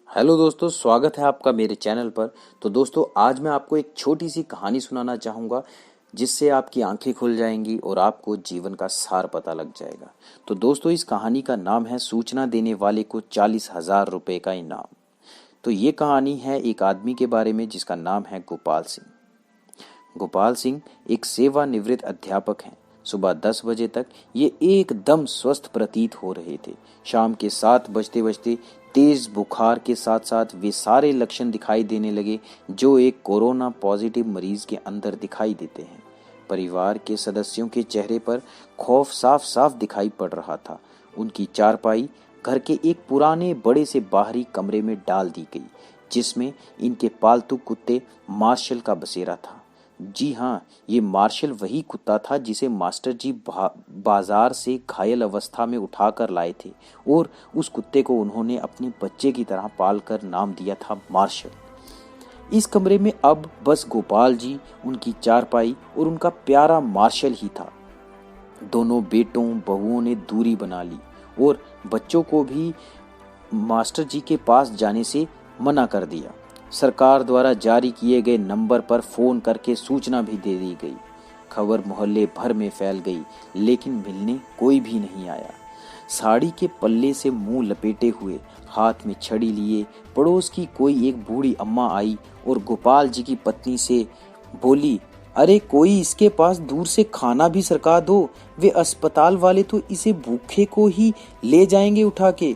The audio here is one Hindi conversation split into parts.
हेलो दोस्तों, स्वागत है आपका मेरे चैनल पर। तो दोस्तों, आज मैं आपको एक छोटी सी कहानी सुनाना चाहूँगा जिससे आपकी आंखें खुल जाएंगी और आपको जीवन का सार पता लग जाएगा। तो दोस्तों, इस कहानी का नाम है सूचना देने वाले को 40,000 रुपये का इनाम। तो ये कहानी है एक आदमी के बारे में जिसका नाम है गोपाल सिंह। गोपाल सिंह एक सेवानिवृत्त अध्यापक हैं। सुबह 10 बजे तक ये एकदम स्वस्थ प्रतीत हो रहे थे। शाम के 7 बजते बजते तेज बुखार के साथ साथ वे सारे लक्षण दिखाई देने लगे जो एक कोरोना पॉजिटिव मरीज के अंदर दिखाई देते हैं। परिवार के सदस्यों के चेहरे पर खौफ साफ साफ दिखाई पड़ रहा था। उनकी चारपाई घर के एक पुराने बड़े से बाहरी कमरे में डाल दी गई जिसमें इनके पालतू कुत्ते मार्शल का बसेरा था। जी हाँ, ये मार्शल वही कुत्ता था जिसे मास्टर जी बाजार से घायल अवस्था में उठाकर लाए थे और उस कुत्ते को उन्होंने अपने बच्चे की तरह पालकर नाम दिया था मार्शल। इस कमरे में अब बस गोपाल जी, उनकी चारपाई और उनका प्यारा मार्शल ही था। दोनों बेटों बहुओं ने दूरी बना ली और बच्चों को भी मास्टर जी के पास जाने से मना कर दिया। सरकार द्वारा जारी किए गए नंबर पर फोन करके सूचना भी दे दी गई। खबर मोहल्ले भर में फैल गई, लेकिन मिलने कोई भी नहीं आया। साड़ी के पल्ले से मुंह लपेटे हुए, हाथ में छड़ी लिए पड़ोस की कोई एक बूढ़ी अम्मा आई और गोपाल जी की पत्नी से बोली, अरे कोई इसके पास दूर से खाना भी सरका दो, वे अस्पताल वाले तो इसे भूखे को ही ले जाएंगे उठा के।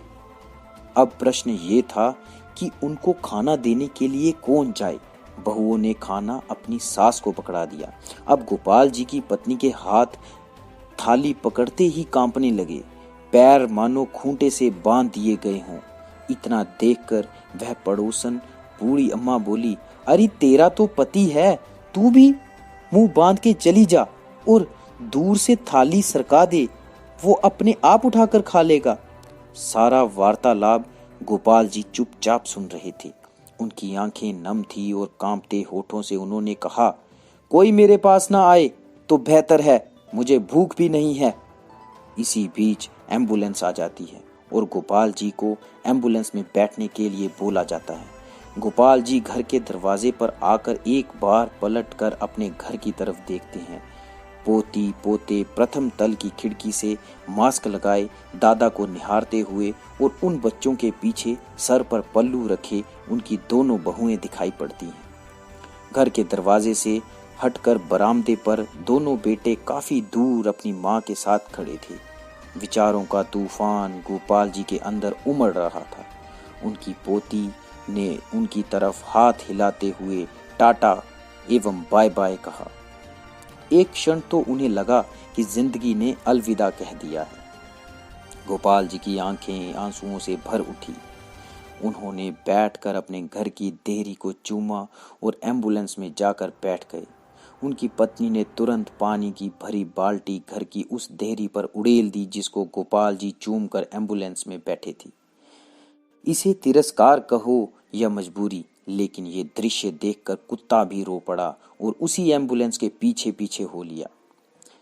अब प्रश्न ये था कि उनको खाना देने के लिए कौन जाए। बहुओं ने खाना अपनी सास को पकड़ा दिया। अब गोपाल जी की पत्नी के हाथ थाली पकड़ते ही कांपने लगे, पैर मानो खूंटे से बांध दिए गए हों। इतना देखकर वह पड़ोसन बूढ़ी अम्मा बोली, अरे तेरा तो पति है, तू भी मुंह बांध के चली जा और दूर से थाली सरका दे, वो अपने आप उठाकर खा लेगा। सारा वार्तालाप गोपाल जी चुपचाप सुन रहे थे। उनकी आंखें नम थी और कांपते होठों से उन्होंने कहा, कोई मेरे पास ना आए तो बेहतर है, मुझे भूख भी नहीं है। इसी बीच एम्बुलेंस आ जाती है और गोपाल जी को एम्बुलेंस में बैठने के लिए बोला जाता है। गोपाल जी घर के दरवाजे पर आकर एक बार पलट कर अपने घर की तरफ देखते हैं। पोती पोते प्रथम तल की खिड़की से मास्क लगाए दादा को निहारते हुए और उन बच्चों के पीछे सर पर पल्लू रखे उनकी दोनों बहुएं दिखाई पड़ती हैं। घर के दरवाजे से हटकर बरामदे पर दोनों बेटे काफी दूर अपनी माँ के साथ खड़े थे। विचारों का तूफान गोपाल जी के अंदर उमड़ रहा था। उनकी पोती ने उनकी तरफ हाथ हिलाते हुए टाटा एवं बाय बाय कहा। एक क्षण तो उन्हें लगा कि जिंदगी ने अलविदा कह दिया है। गोपाल जी की आंखें आंसुओं से भर उठी। उन्होंने बैठकर अपने घर की देहरी को चूमा और एम्बुलेंस में जाकर बैठ गए। उनकी पत्नी ने तुरंत पानी की भरी बाल्टी घर की उस देहरी पर उड़ेल दी जिसको गोपाल जी चूम कर एम्बुलेंस में बैठे थे। इसे तिरस्कार कहो या मजबूरी, लेकिन ये दृश्य देखकर कुत्ता भी रो पड़ा और उसी एम्बुलेंस के पीछे पीछे हो लिया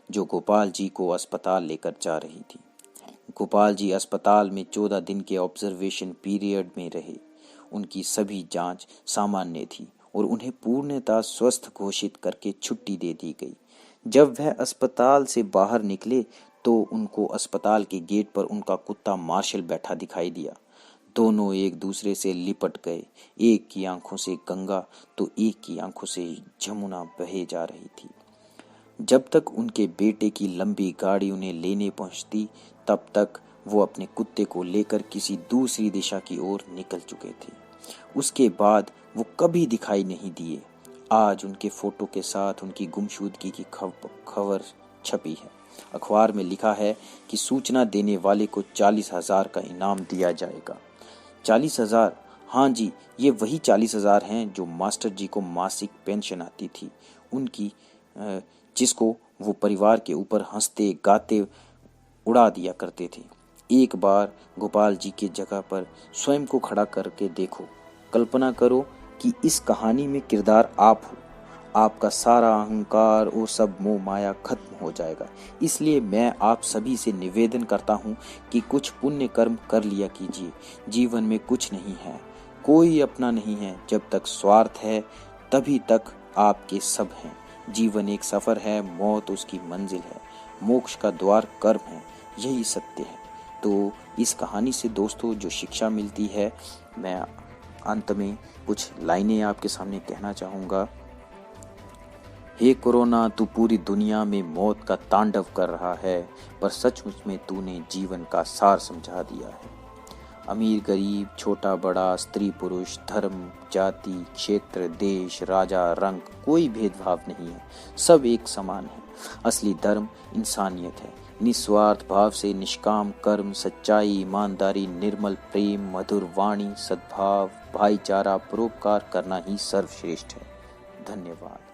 जो गोपाल जी को अस्पताल लेकर जा रही थी। गोपाल जी अस्पताल में 14 दिन के ऑब्जर्वेशन पीरियड में रहे। उनकी सभी जांच सामान्य थी और उन्हें पूर्णतः स्वस्थ घोषित करके छुट्टी दे दी गई। जब वह अस्पताल से बाहर निकले तो उनको अस्पताल के गेट पर उनका कुत्ता मार्शल बैठा दिखाई दिया। दोनों एक दूसरे से लिपट गए। एक की आंखों से गंगा तो एक की आंखों से जमुना बहे जा रही थी। जब तक उनके बेटे की लंबी गाड़ी उन्हें लेने पहुंचती तब तक वो अपने कुत्ते को लेकर किसी दूसरी दिशा की ओर निकल चुके थे। उसके बाद वो कभी दिखाई नहीं दिए। आज उनके फोटो के साथ उनकी गुमशुदगी की खबर छपी है। अखबार में लिखा है कि सूचना देने वाले को 40,000 का इनाम दिया जाएगा। 40,000? हाँ जी, ये वही 40,000 हैं जो मास्टर जी को मासिक पेंशन आती थी उनकी, जिसको वो परिवार के ऊपर हंसते गाते उड़ा दिया करते थे। एक बार गोपाल जी के जगह पर स्वयं को खड़ा करके देखो। कल्पना करो कि इस कहानी में किरदार आप हो। आपका सारा अहंकार और सब मोह माया खत्म हो जाएगा। इसलिए मैं आप सभी से निवेदन करता हूँ कि कुछ पुण्य कर्म कर लिया कीजिए। जीवन में कुछ नहीं है कोई अपना नहीं है, जब तक स्वार्थ है तभी तक आपके सब हैं। जीवन एक सफर है, मौत उसकी मंजिल है, मोक्ष का द्वार कर्म है, यही सत्य है। तो इस कहानी से दोस्तों जो शिक्षा मिलती है, मैं अंत में कुछ लाइनें आपके सामने कहना चाहूँगा। हे कोरोना, तू पूरी दुनिया में मौत का तांडव कर रहा है, पर सचमुच में तूने जीवन का सार समझा दिया है। अमीर गरीब, छोटा बड़ा, स्त्री पुरुष, धर्म जाति क्षेत्र देश राजा रंग, कोई भेदभाव नहीं है, सब एक समान है। असली धर्म इंसानियत है। निस्वार्थ भाव से निष्काम कर्म, सच्चाई, ईमानदारी, निर्मल प्रेम, मधुर वाणी, सद्भाव, भाईचारा, परोपकार करना ही सर्वश्रेष्ठ है। धन्यवाद।